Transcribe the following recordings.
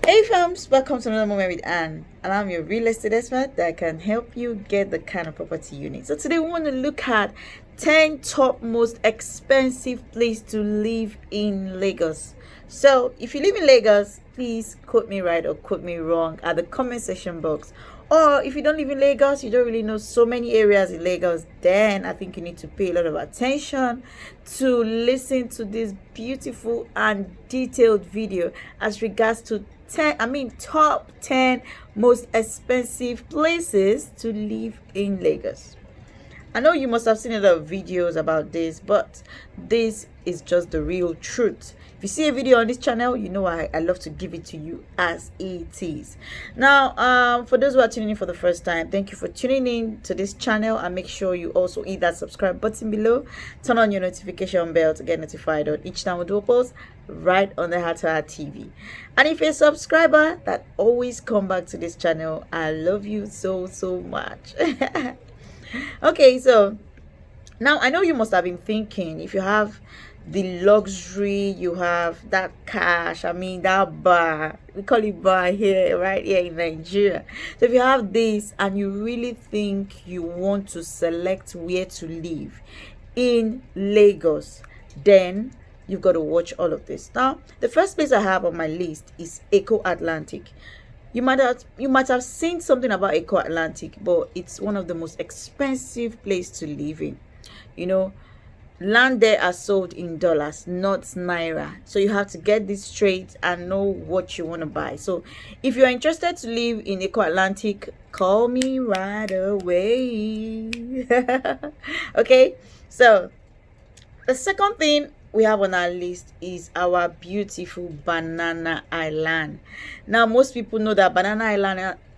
Hey fams, welcome to another moment with Anne, and I'm your real estate expert that can help you get the kind of property you need. So today we want to look at 10 top most expensive place to live in Lagos. So if you live in Lagos, please quote me right or quote me wrong at the comment section box. Or if you don't live in Lagos, you don't really know so many areas in Lagos, then I think you need to pay a lot of attention to listen to this beautiful and detailed video as regards to top 10 most expensive places to live in Lagos. I know you must have seen a lot of videos about this, but this is just the real truth. If you see a video on this channel, you know I love to give it to you as it is. Now, for those who are tuning in for the first time, thank you for tuning in to this channel, and make sure you also hit that subscribe button below. Turn on your notification bell to get notified on each time we do a post right on the Heart to Heart TV. And if you're a subscriber that always come back to this channel, I love you so much. Okay, so now I know you must have been thinking, if you have the luxury, you have that cash, that bar, we call it bar here, right here in Nigeria. So if you have this and you really think you want to select where to live in Lagos, then you've got to watch all of this. Now, the first place I have on my list is Eco Atlantic. You might have seen something about Eco Atlantic, but it's one of the most expensive places to live in. You know, land there are sold in dollars, not naira. So you have to get this straight and know what you want to buy. So if you're interested to live in Eco Atlantic, call me right away. Okay, so the second thing we have on our list is our beautiful Banana Island. Now, most people know that Banana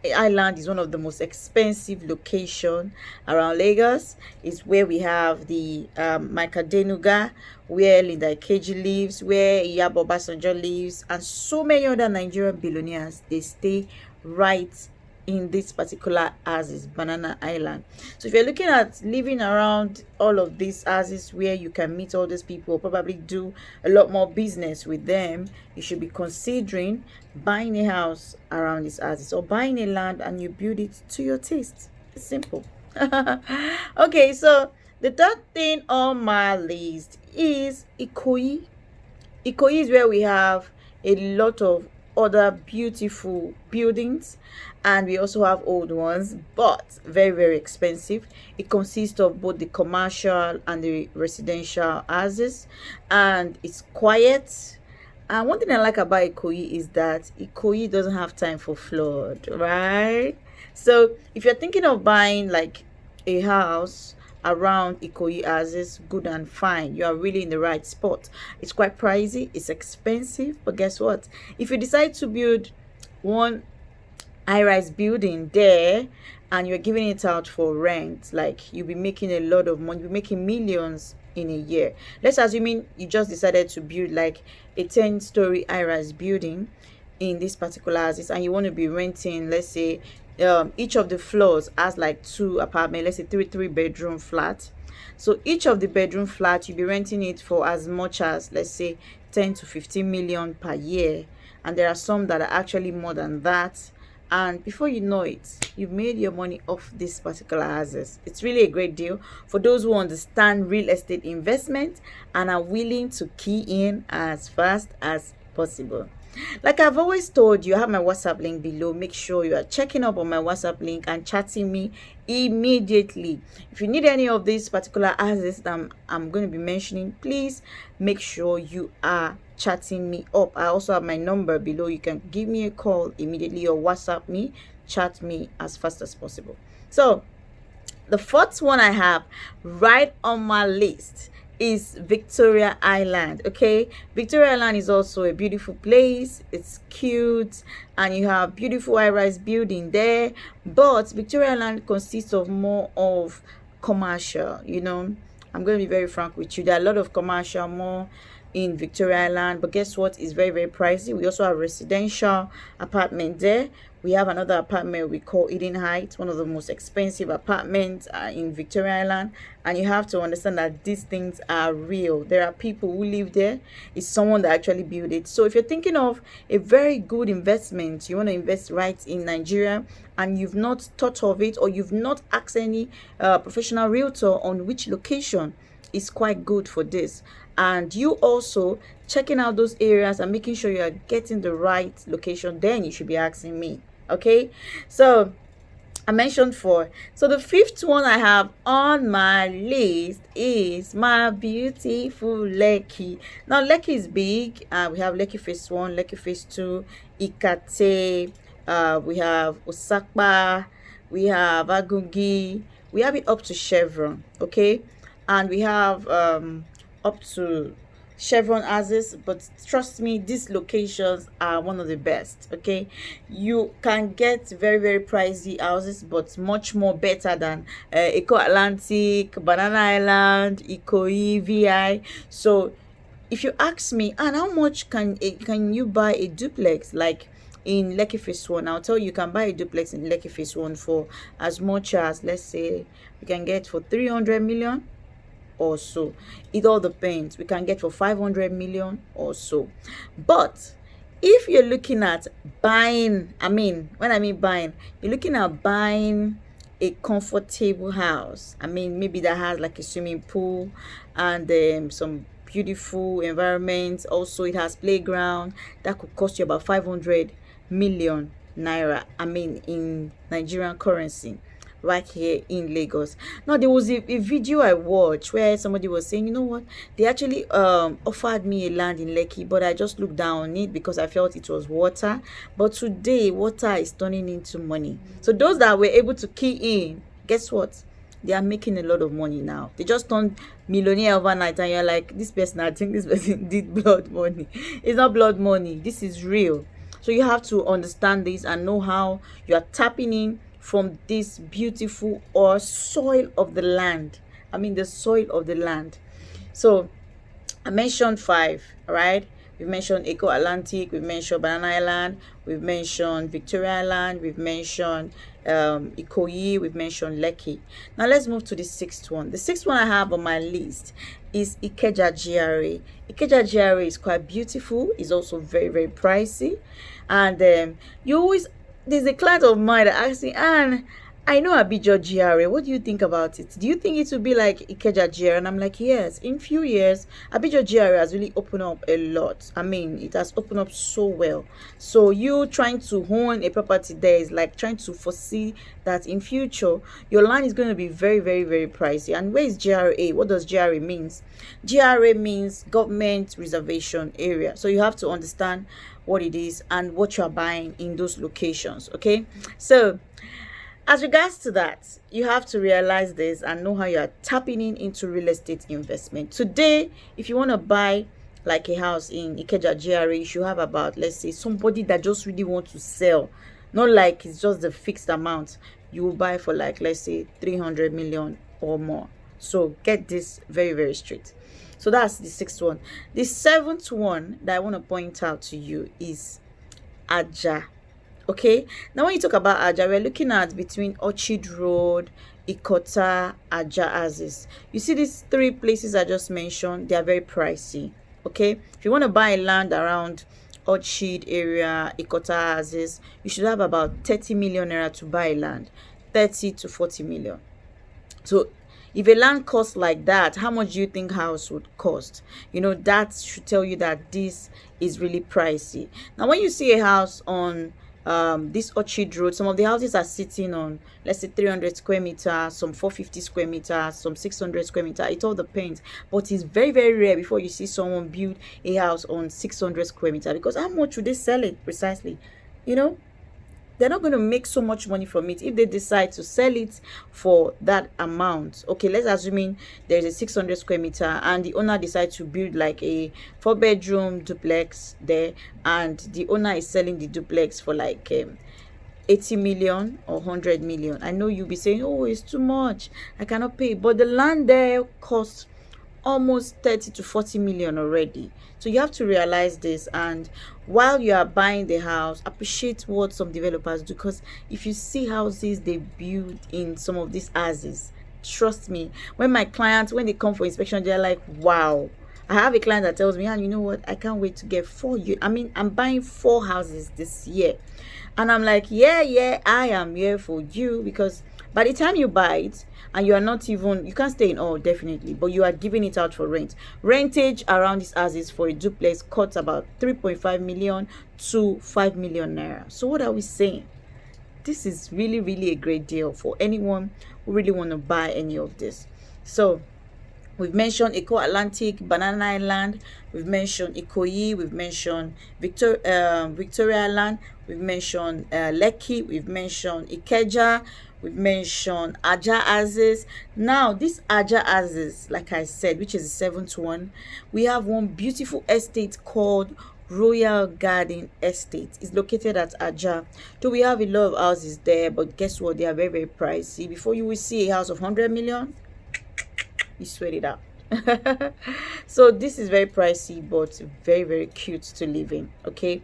Island is one of the most expensive location around Lagos. It's where we have the Micah Denuga, where Linda Ikeji lives, where Iyabo Obasanjo lives, and so many other Nigerian billionaires. They stay right in this particular houses, Banana Island. So if you're looking at living around all of these houses where you can meet all these people, probably do a lot more business with them, you should be considering buying a house around these houses, or buying a land and you build it to your taste. It's simple. Okay, so the third thing on my list is Ikoyi. Ikoyi is where we have a lot of other beautiful buildings, and we also have old ones, but very expensive. It consists of both the commercial and the residential houses, and it's quiet. And one thing I like about Ikoyi is that Ikoyi doesn't have time for flood, right? So if you're thinking of buying like a house around Ikoyi houses, good and fine, you are really in the right spot. It's quite pricey, it's expensive, but guess what? If you decide to build one high-rise building there and you're giving it out for rent, like, you'll be making a lot of money. You'll be making millions in a year. Let's assume you just decided to build like a 10-story high-rise building in this particular houses, and you want to be renting, let's say, each of the floors has like 2 apartments, let's say three bedroom flat. So each of the bedroom flat, you'll be renting it for as much as, let's say, 10 to 15 million per year, and there are some that are actually more than that. And before you know it, you've made your money off this particular houses. It's really a great deal for those who understand real estate investment and are willing to key in as fast as possible. Like I've always told you, I have my WhatsApp link below. Make sure you are checking up on my WhatsApp link and chatting me immediately. If you need any of these particular houses that I'm going to be mentioning, please make sure you are chatting me up. I also have my number below. You can give me a call immediately or WhatsApp me, chat me as fast as possible. So the fourth one I have right on my list is Victoria Island. Okay, Victoria Island is also a beautiful place. It's cute and you have beautiful high-rise building there, but Victoria Island consists of more of commercial. I'm going to be very frank with you. There are a lot of commercial, more in Victoria Island, but guess what? It's very, very pricey. We also have residential apartment there. We have another apartment we call Eden Heights, one of the most expensive apartments in Victoria Island. And you have to understand that these things are real. There are people who live there. It's someone that actually built it. So if you're thinking of a very good investment, you want to invest right in Nigeria, and you've not thought of it, or you've not asked any professional realtor on which location is quite good for this, and you also checking out those areas and making sure you are getting the right location, then you should be asking me. Okay, so I mentioned 4. So the 5th one I have on my list is my beautiful Lekki. Now Lekki is big. We have Lekki phase 1, Lekki phase 2, Ikate, we have Osakpa, we have Agungi, we have it up to Chevron. Okay, and we have up to Chevron Axis, but trust me, these locations are one of the best. Okay, you can get very, very pricey houses, but much more better than Eco Atlantic, Banana Island, Ikoyi, VI. So if you ask me, and how much can you buy a duplex like in Lekki phase 1, I'll tell you, you can buy a duplex in Lekki phase 1 for as much as, let's say, we can get for 300 million or so. It all depends. We can get for 500 million or so. But if you're looking at buying, when I mean buying, you're looking at buying a comfortable house. Maybe that has like a swimming pool and some beautiful environment. Also, it has playground. That could cost you about 500 million naira. In Nigerian currency, right here in Lagos. Now there was a video I watched where somebody was saying, you know what, they actually offered me a land in Lekki, but I just looked down on it because I felt it was water. But today water is turning into money. So those that were able to key in, guess what, they are making a lot of money now. They just turned millionaire overnight, and you're like, this person, I think this person did blood money. It's not blood money, this is real. So you have to understand this and know how you are tapping in from this beautiful or soil of the land. The soil of the land. So I mentioned 5, all right? We've mentioned Eco Atlantic, we've mentioned Banana Island, we've mentioned Victoria Island, we've mentioned Ikoyi, we've mentioned Lekki. Now let's move to the 6th one. The 6th one I have on my list is Ikeja GRA. Ikeja GRA is quite beautiful. It's also very, very pricey. And there's a client of mine that asked me, Anne, I know Abijo GRA. What do you think about it? Do you think it will be like Ikeja GRA? And I'm like, yes. In few years, Abijo GRA has really opened up a lot. It has opened up so well. So you trying to own a property there is like trying to foresee that in future, your land is going to be very, very, very pricey. And where is GRA? What does GRA means? GRA means government reservation area. So you have to understand what it is and what you are buying in those locations. Okay, so as regards to that, you have to realize this and know how you are tapping into real estate investment. Today, if you want to buy like a house in Ikeja GRA, you should have about, let's say, somebody that just really wants to sell. Not like it's just the fixed amount. You will buy for like, let's say, 300 million or more. So get this very, very straight. So that's the 6th one. The 7th one that I want to point out to you is Ajah. Okay, now when you talk about Ajah, we're looking at between Orchard Road, Ikota, Ajah Axis. You see these 3 places I just mentioned, they are very pricey. Okay, if you want to buy land around Orchard area, Ikota Axis, you should have about 30 million naira to buy land, 30 to 40 million. So if a land costs like that, how much do you think house would cost? That should tell you that this is really pricey. Now when you see a house on this Orchard Road, some of the houses are sitting on, let's say, 300 square meters, some 450 square meters, some 600 square meters. It all depends, but it's very, very rare before you see someone build a house on 600 square meters, because how much would they sell it precisely? They're not going to make so much money from it if they decide to sell it for that amount. Okay, let's assume there's a 600 square meter and the owner decides to build like a 4-bedroom duplex there, and the owner is selling the duplex for like 80 million or 100 million. I know you'll be saying, oh, it's too much, I cannot pay. But the land there costs almost 30 to 40 million already. So you have to realize this, and while you are buying the house, appreciate what some developers do, because if you see houses they build in some of these houses, trust me, when my clients, when they come for inspection, they're like, wow. I have a client that tells me, and you know what, I can't wait to get I'm buying 4 houses this year. And I'm like, yeah, I am here for you, because by the time you buy it, and you are not even, you can't stay in all, definitely, but you are giving it out for rent. Rentage around these houses for a duplex costs about 3.5 million to 5 million naira. So what are we saying? This is really, really a great deal for anyone who really want to buy any of this. So we've mentioned Eco Atlantic, Banana Island, we've mentioned Ikoyi, we've mentioned Victoria Island, we've mentioned Lekki, we've mentioned Ikeja, we've mentioned Ajah Aziz. Now, this Ajah Aziz, like I said, which is the 7th one, we have one beautiful estate called Royal Garden Estate. Is located at Ajah. So we have a lot of houses there, but guess what? They are very, very pricey. Before you will see a house of 100 million, you sweat it out. So this is very pricey, but very, very cute to live in. Okay,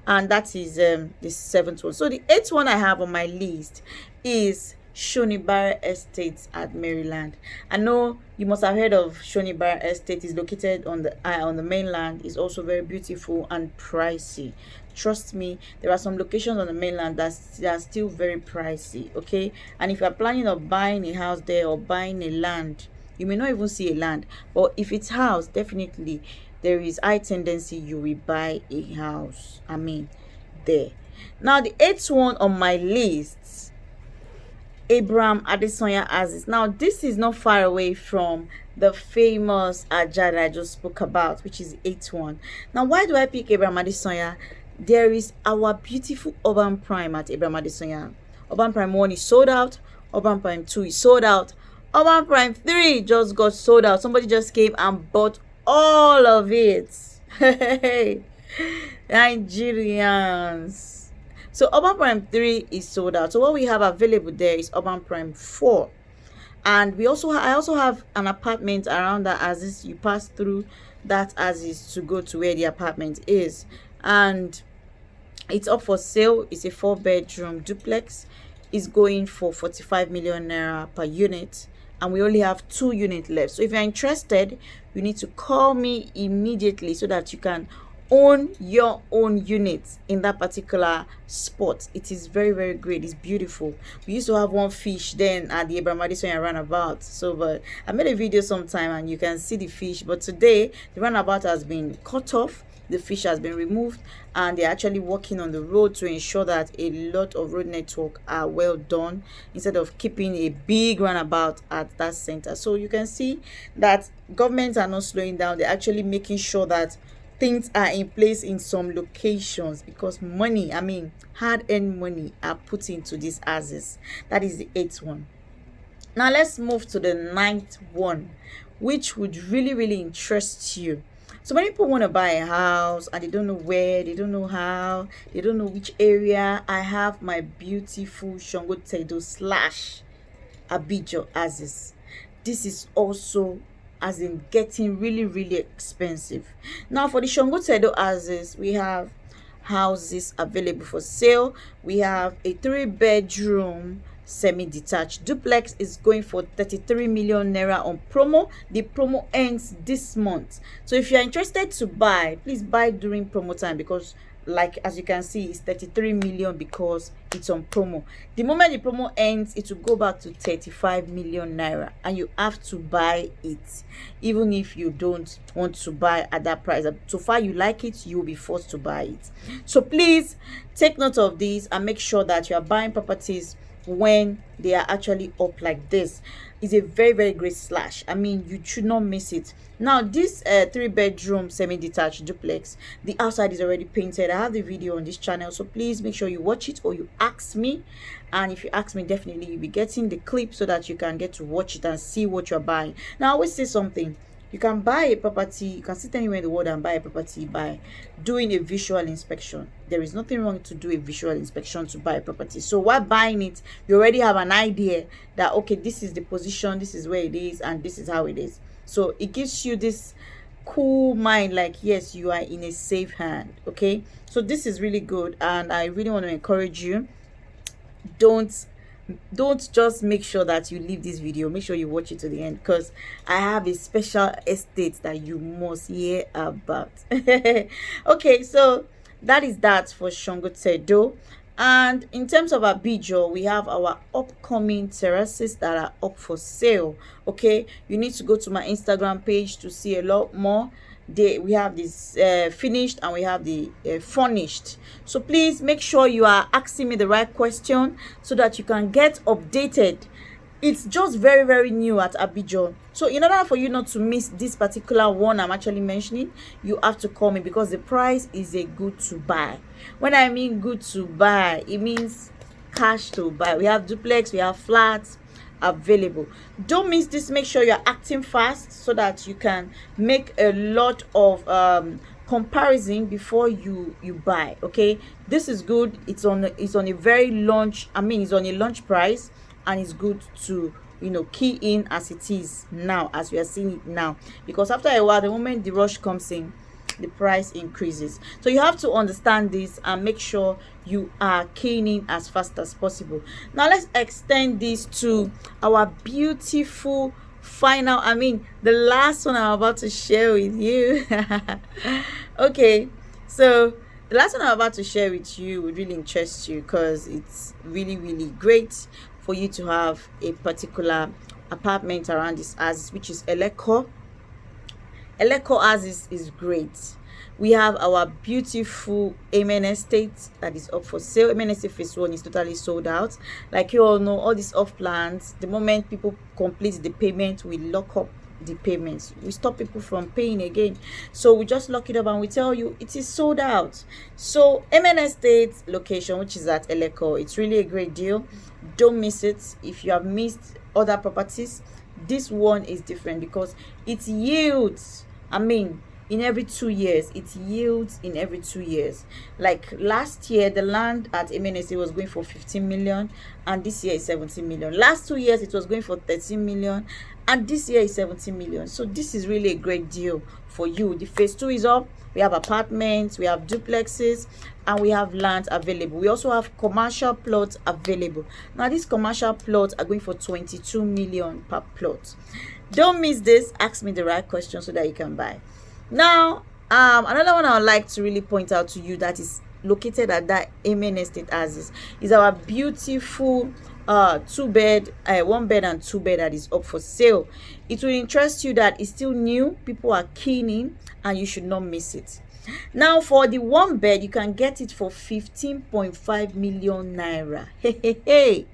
and that is the 7th one. So the 8th one I have on my list is Shongotedo Estate at Maryland. I know you must have heard of Shongotedo Estate. Is located on the mainland. Is also very beautiful and pricey. Trust me, there are some locations on the mainland that are still very pricey. Okay, and if you are planning on buying a house there or buying a land, you may not even see a land, but if it's house, definitely there is high tendency you will buy a house. There. Now the 8th one on my list, Abraham Adesanya Aziz. Now this is not far away from the famous Ajah that I just spoke about, which is the 8th one. Now why do I pick Abraham Adesanya? There is our beautiful Urban Prime at Abraham Adesanya. Urban Prime 1 is sold out. Urban Prime 2 is sold out. Urban Prime 3 just got sold out. Somebody just came and bought all of it. Hey, Nigerians. So Urban Prime 3 is sold out. So what we have available there is Urban Prime 4. And I also have an apartment around that as you pass through that as to go to where the apartment is. And it's up for sale. It's a 4-bedroom duplex. It's going for 45 million naira per unit. And we only have 2 units left. So if you're interested, you need to call me immediately so that you can own your own unit in that particular spot. It is very, very great. It's beautiful. We used to have one fish then at the Abraham Adesanya roundabout. So, but I made a video sometime and you can see the fish. But today, the roundabout has been cut off. The fish has been removed, and they're actually working on the road to ensure that a lot of road network are well done instead of keeping a big roundabout at that center. So you can see that governments are not slowing down. They're actually making sure that things are in place in some locations, because money, hard-earned money are put into these houses. That is the 8th one. Now let's move to the 9th one, which would really, really interest you. So many people want to buy a house and they don't know where, they don't know how, they don't know which area. I have my beautiful Shongotedo / Abijo houses. This is also as in getting really, really expensive. Now for the Shongotedo houses, we have houses available for sale. We have a 3-bedroom semi-detached duplex is going for 33 million naira on promo. The promo ends this month. So if you're interested to buy, please buy during promo time, because like as you can see, it's 33 million because it's on promo. The moment the promo ends, it will go back to 35 million naira, and you have to buy it even if you don't want to buy at that price. So far you like it, you'll be forced to buy it. So please take note of these and make sure that you are buying properties when they are actually up like this. Is a very, very great slash. You should not miss it. Now this 3-bedroom semi-detached duplex, the outside is already painted. I have the video on this channel, so please make sure you watch it or you ask me. And if you ask me, definitely you'll be getting the clip so that you can get to watch it and see what you're buying. Now I always say something: you can buy a property, you can sit anywhere in the world and buy a property by doing a visual inspection. There is nothing wrong to do a visual inspection to buy a property. So while buying it, you already have an idea that, okay, this is the position, this is where it is, and this is how it is. So it gives you this cool mind, like yes, you are in a safe hand. Okay, so this is really good, and I really want to encourage you. Don't don't just make sure that you leave this video, make sure you watch it to the end, because I have a special estate that you must hear about. Okay, so that is that for Shongotedo. And in terms of Abijo, we have our upcoming terraces that are up for sale. Okay, you need to go to my Instagram page to see a lot more. We have this finished, and we have the furnished. So please make sure you are asking me the right question so that you can get updated. It's just very, very new at Abijo. So in order for you not to miss this particular one I'm actually mentioning, you have to call me, because the price is a good to buy. When I mean good to buy, it means cash to buy. We have duplex, we have flats available. Don't miss this. Make sure you're acting fast so that you can make a lot of comparison before you buy. Okay, this is good. It's on a very launch, it's on a launch price, and it's good to key in as it is now, as we are seeing it now, because after a while, the moment the rush comes in, the price increases. So you have to understand this and make sure you are keying in as fast as possible. Now let's extend this to our beautiful final, the last one I'm about to share with you. Okay, so the last one I'm about to share with you would really interest you, because it's really, really great for you to have a particular apartment around this as, which is Lekki. Elekko as is great. We have our beautiful Eminence estate that is up for sale. Eminence phase 1 is totally sold out. Like you all know, all these off plans, the moment people complete the payment, we lock up the payments. We stop people from paying again. So we just lock it up and we tell you it is sold out. So Eminence estate location, which is at Lekki, it's really a great deal. Don't miss it. If you have missed other properties, this one is different because it yields, in every 2 years. It yields in every 2 years. Like last year, the land at Eminence was going for 15 million, and this year is 17 million. Last 2 years, it was going for 13 million, and this year is 17 million. So this is really a great deal for you. The phase 2 is up. We have apartments, we have duplexes, and we have land available. We also have commercial plots available. Now these commercial plots are going for 22 million per plot. Don't miss this. Ask me the right question so that you can buy. Now another one I would like to really point out to you that is located at that Eminence estate as is our beautiful 2-bed, 1-bed and 2-bed that is up for sale. It will interest you that it's still new, people are keen in, and you should not miss it. Now for the 1-bed, you can get it for 15.5 million naira. Hey,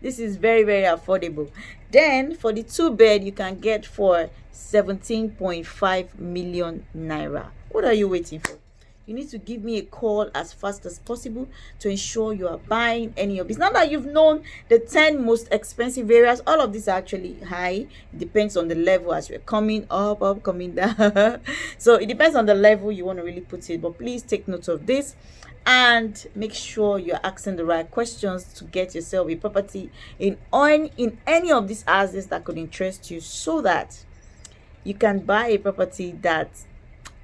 this is very, very affordable. Then for the 2-bed, you can get for 17.5 million naira. What are you waiting for? You need to give me a call as fast as possible to ensure you are buying any of this. Now that you've known the 10 most expensive areas, all of these are actually high. It depends on the level as we're coming up, coming down. So it depends on the level you want to really put it. But please take note of this and make sure you're asking the right questions to get yourself a property in any of these houses that could interest you, so that you can buy a property that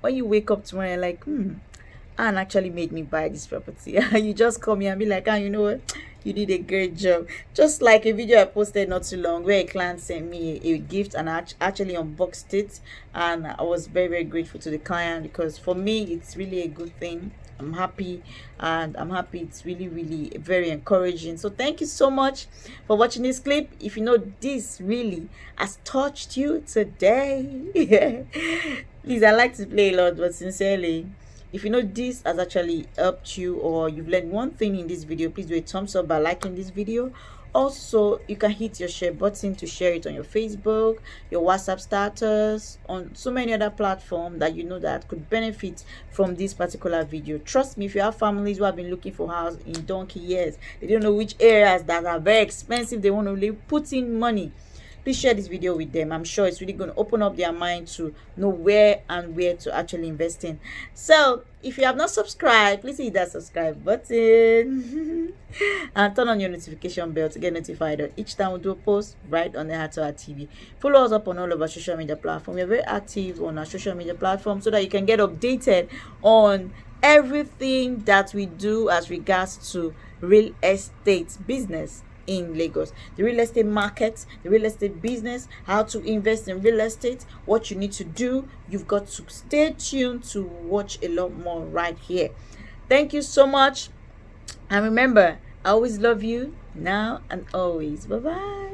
when you wake up tomorrow, you're like, Anne actually made me buy this property. You just call me and be like, you know what? You did a great job. Just like a video I posted not too long where a client sent me a gift and I actually unboxed it. And I was very, very grateful to the client, because for me, it's really a good thing. I'm happy, and it's really, really very encouraging. So thank you so much for watching this clip. If you know this really has touched you today, please, I like to play a lot, but sincerely, if you know this has actually helped you or you've learned one thing in this video, please do a thumbs up by liking this video. Also, you can hit your share button to share it on your Facebook, your WhatsApp status, on so many other platforms that you know that could benefit from this particular video. Trust me, if you have families who have been looking for house in donkey years, they don't know which areas that are very expensive, they want to really put in money, please share this video with them. I'm sure it's really going to open up their mind to know where to actually invest in. So if you have not subscribed, please hit that subscribe button. And turn on your notification bell to get notified of each time we do a post right on the Heart to Heart TV. Follow us up on all of our social media platforms. We're very active on our social media platforms so that you can get updated on everything that we do as regards to real estate business in Lagos, the real estate market, the real estate business, how to invest in real estate, what you need to do. You've got to stay tuned to watch a lot more right here. Thank you so much, and remember, I always love you now and always. Bye bye.